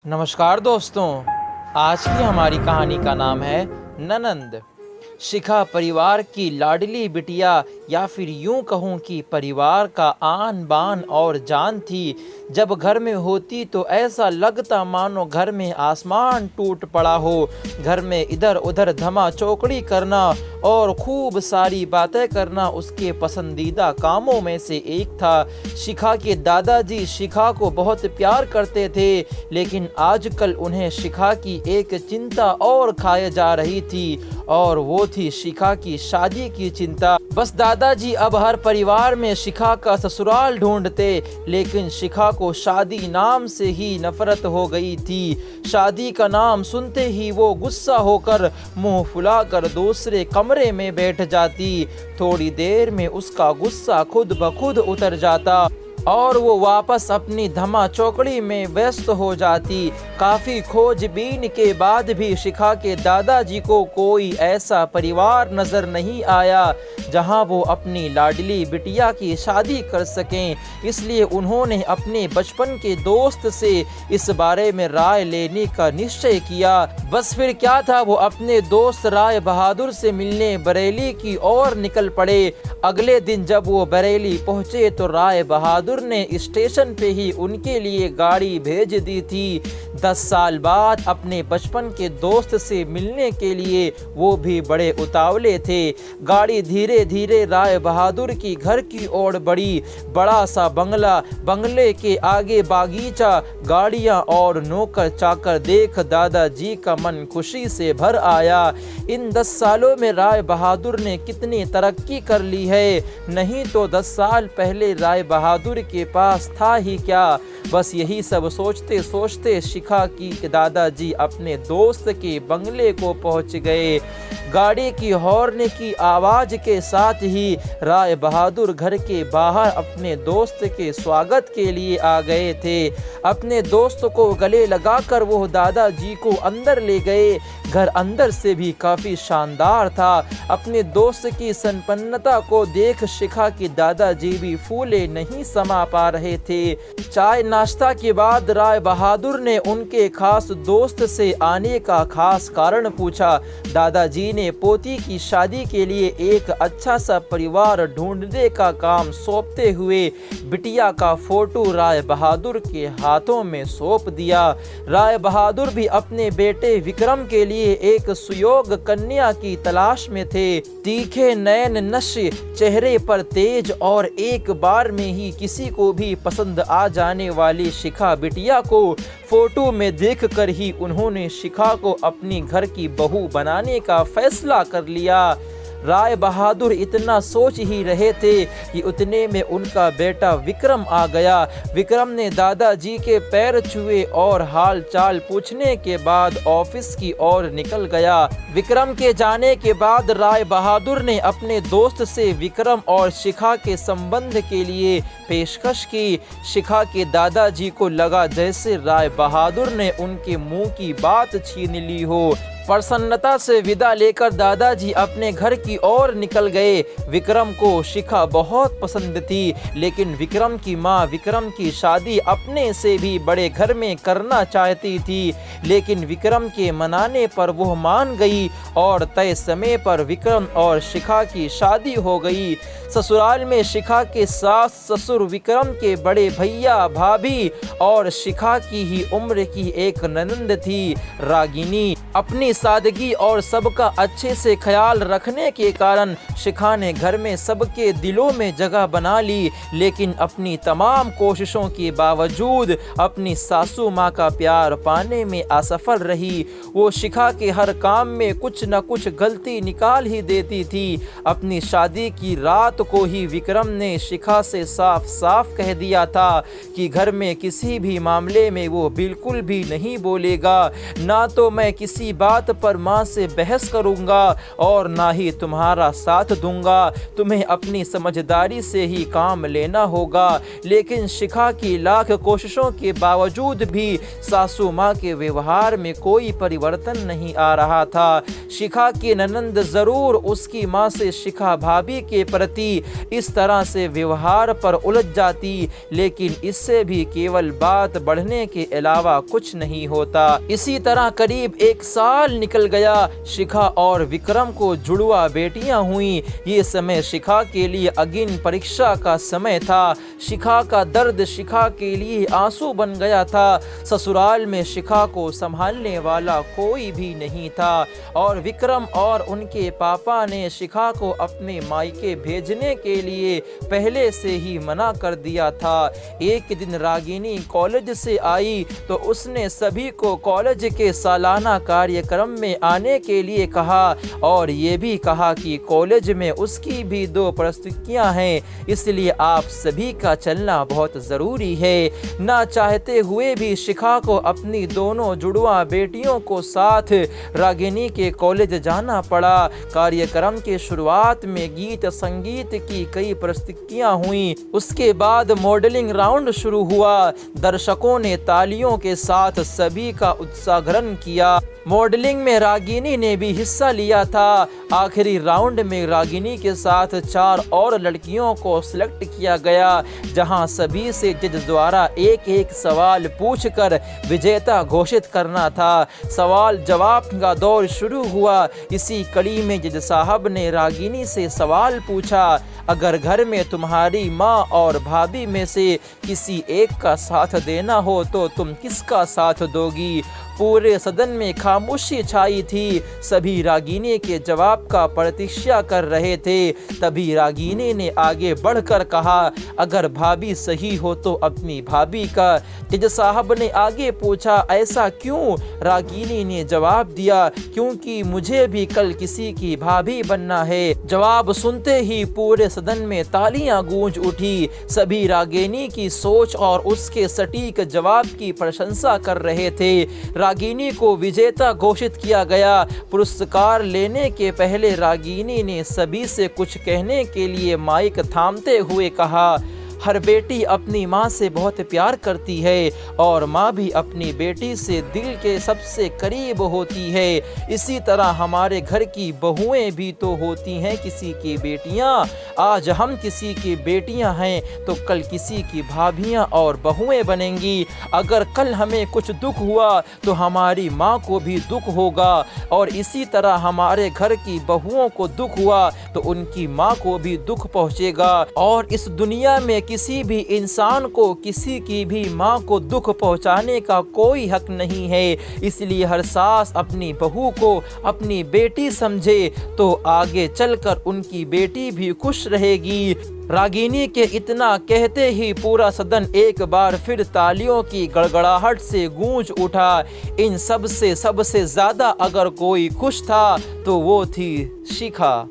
नमस्कार दोस्तों, आज की हमारी कहानी का नाम है ननंद। शिखा परिवार की लाडली बिटिया या फिर यूं कहूं कि परिवार का आन बान और जान थी। जब घर में होती तो ऐसा लगता मानो घर में आसमान टूट पड़ा हो। घर में इधर उधर धमा चौकड़ी करना और खूब सारी बातें करना उसके पसंदीदा कामों में से एक था। शिखा के दादाजी शिखा को बहुत प्यार करते थे, लेकिन आजकल उन्हें शिखा की एक चिंता और खाए जा रही थी, और वो थी शिखा की शादी की चिंता। बस दादाजी अब हर परिवार में शिखा का ससुराल ढूंढते, लेकिन शिखा को शादी नाम से ही नफरत हो गई थी। शादी का नाम सुनते ही वो गुस्सा होकर मुंह फुलाकर दूसरे कमरे में बैठ जाती। थोड़ी देर में उसका गुस्सा खुद ब खुद उतर जाता और वो वापस अपनी धमा चौकड़ी में व्यस्त हो जाती। काफ़ी खोजबीन के बाद भी शिखा के दादाजी को कोई ऐसा परिवार नज़र नहीं आया जहां वो अपनी लाडली बिटिया की शादी कर सकें। इसलिए उन्होंने अपने बचपन के दोस्त से इस बारे में राय लेने का निश्चय किया। बस फिर क्या था, वो अपने दोस्त राय बहादुर से मिलने बरेली की ओर निकल पड़े। अगले दिन जब वो बरेली पहुंचे तो राय बहादुर ने स्टेशन पे ही उनके लिए गाड़ी भेज दी थी। 10 साल बाद अपने बचपन के दोस्त से मिलने के लिए वो भी बड़े उतावले थे। गाड़ी धीरे धीरे राय बहादुर की घर की ओर बढ़ी। बड़ा सा बंगला, बंगले के आगे बागीचा, गाड़ियां और नौकर चाकर देख दादाजी का मन खुशी से भर आया। इन 10 सालों में राय बहादुर ने कितनी तरक्की कर ली है। नहीं तो 10 साल पहले राय बहादुर के पास था ही क्या। बस यही सब सोचते सोचते शिखा की दादाजी अपने दोस्त के बंगले को पहुंच गए। गाड़ी की हॉर्न की आवाज के साथ ही राय बहादुर घर के बाहर अपने दोस्त के स्वागत के लिए आ गए थे। अपने दोस्त को गले लगाकर वो दादाजी को अंदर ले गए। घर अंदर से भी काफी शानदार था। अपने दोस्त की संपन्नता को देख शिखा के दादाजी भी फूले नहीं समा पा रहे थे। चाय नाश्ता के बाद राय बहादुर ने उनके खास दोस्त से आने का खास कारण पूछा। दादाजी ने पोती की शादी के लिए एक अच्छा सा परिवार ढूंढने का काम सौंपते हुए बिटिया का फोटो राय बहादुर के हाथों में सौंप दिया। राय बहादुर भी अपने बेटे विक्रम के लिए एक सुयोग कन्या की तलाश में थे। तीखे नयन, नशे चेहरे पर तेज और एक बार में ही किसी को भी पसंद आ जाने वाली शिखा बिटिया को फोटो में देखकर ही उन्होंने शिखा को अपनी घर की बहू बनाने का फैसला कर लिया। राय बहादुर इतना सोच ही रहे थे कि उतने में उनका बेटा विक्रम आ गया। विक्रम ने दादाजी के पैर छुए और हाल चाल पूछने के बाद ऑफिस की ओर निकल गया। विक्रम के जाने के बाद राय बहादुर ने अपने दोस्त से विक्रम और शिखा के संबंध के लिए पेशकश की। शिखा के दादाजी को लगा जैसे राय बहादुर ने उनके मुंह की बात छीन ली हो। प्रसन्नता से विदा लेकर दादाजी अपने घर की ओर निकल गए। विक्रम को शिखा बहुत पसंद थी, लेकिन विक्रम की माँ विक्रम की शादी अपने से भी बड़े घर में करना चाहती थी। लेकिन विक्रम के मनाने पर वो मान गई और तय समय पर विक्रम और शिखा की शादी हो गई। ससुराल में शिखा के सास ससुर, विक्रम के बड़े भैया भाभी और शिखा की ही उम्र की एक ननंद थी रागिनी। अपनी सादगी और सबका अच्छे से ख्याल रखने के कारण शिखा ने घर में सबके दिलों में जगह बना ली। लेकिन अपनी तमाम कोशिशों के बावजूद अपनी सासू माँ का प्यार पाने में असफल रही। वो शिखा के हर काम में कुछ न कुछ गलती निकाल ही देती थी। अपनी शादी की रात को ही विक्रम ने शिखा से साफ साफ कह दिया था कि घर में किसी भी मामले में वो बिल्कुल भी नहीं बोलेगा। ना तो मैं किसी बात बात पर माँ से बहस करूँगा और ना ही तुम्हारा साथ दूंगा। तुम्हें अपनी समझदारी से ही काम लेना होगा। लेकिन शिखा की लाख कोशिशों के बावजूद भी सासू माँ के व्यवहार में कोई परिवर्तन नहीं आ रहा था। शिखा की ननंद जरूर उसकी माँ से शिखा भाभी के प्रति इस तरह से व्यवहार पर उलझ जाती, लेकिन इससे भी केवल बात बढ़ने के अलावा कुछ नहीं होता। इसी तरह करीब 1 साल निकल गया। शिखा और विक्रम को जुड़वा बेटियां हुई। ये समय शिखा के लिए अग्नि परीक्षा का समय था। शिखा का दर्द शिखा के लिए आंसू बन गया था। ससुराल में शिखा को संभालने वाला कोई भी नहीं था और विक्रम और उनके पापा ने शिखा को अपने मायके भेजने के लिए पहले से ही मना कर दिया था। एक दिन रागिनी कॉलेज से आई तो उसने सभी को कॉलेज के सालाना कार्यक्रम में आने के लिए कहा और ये भी कहा कि कॉलेज में उसकी भी 2 प्रस्तुतियां हैं, इसलिए आप सभी का चलना बहुत ज़रूरी है। ना चाहते हुए भी शिखा को अपनी दोनों जुड़वा बेटियों को साथ रागिनी के कॉलेज जाना पड़ा। कार्यक्रम के शुरुआत में गीत संगीत की कई प्रस्तुतियां हुई। उसके बाद मॉडलिंग राउंड शुरू हुआ। दर्शकों ने तालियों के साथ सभी का उत्साहग्रहण किया। मॉडलिंग में रागिनी ने भी हिस्सा लिया था। आखिरी राउंड में रागिनी के साथ 4 और लड़कियों को सिलेक्ट किया गया, जहां सभी से जज द्वारा एक सवाल पूछकर विजेता घोषित करना था। सवाल जवाब का दौर शुरू हुआ। इसी कड़ी में जज साहब ने रागिनी से सवाल पूछा, अगर घर में तुम्हारी माँ और भाभी में से किसी एक का साथ देना हो तो तुम किसका साथ दोगी? पूरे सदन में खामोशी छाई थी। सभी रागिनी के जवाब का प्रतीक्षा कर रहे थे। तभी रागिनी ने आगे बढ़कर कहा, अगर भाभी सही हो तो अपनी भाभी का। जज साहब ने आगे पूछा, ऐसा क्यों? रागिनी ने जवाब दिया, क्योंकि मुझे भी कल किसी की भाभी बनना है। जवाब सुनते ही पूरे सदन में तालियां गूंज उठी। सभी रागिनी की सोच और उसके सटीक जवाब की प्रशंसा कर रहे थे। रागिनी को विजेता घोषित किया गया। पुरस्कार लेने के पहले रागिनी ने सभी से कुछ कहने के लिए माइक थामते हुए कहा, हर बेटी अपनी माँ से बहुत प्यार करती है और माँ भी अपनी बेटी से दिल के सबसे करीब होती है। इसी तरह हमारे घर की बहुएं भी तो होती हैं किसी की बेटियाँ। आज हम किसी की बेटियाँ हैं तो कल किसी की भाभियाँ और बहुएं बनेंगी। अगर कल हमें कुछ दुख हुआ तो हमारी माँ को भी दुख होगा और इसी तरह हमारे घर की बहुओं को दुख हुआ तो उनकी माँ को भी दुख पहुँचेगा। और इस दुनिया में किसी भी इंसान को किसी की भी माँ को दुख पहुँचाने का कोई हक नहीं है। इसलिए हर सास अपनी बहू को अपनी बेटी समझे तो आगे चलकर उनकी बेटी भी खुश रहेगी। रागिनी के इतना कहते ही पूरा सदन एक बार फिर तालियों की गड़गड़ाहट से गूंज उठा। इन सब से सबसे ज्यादा अगर कोई खुश था तो वो थी शिखा।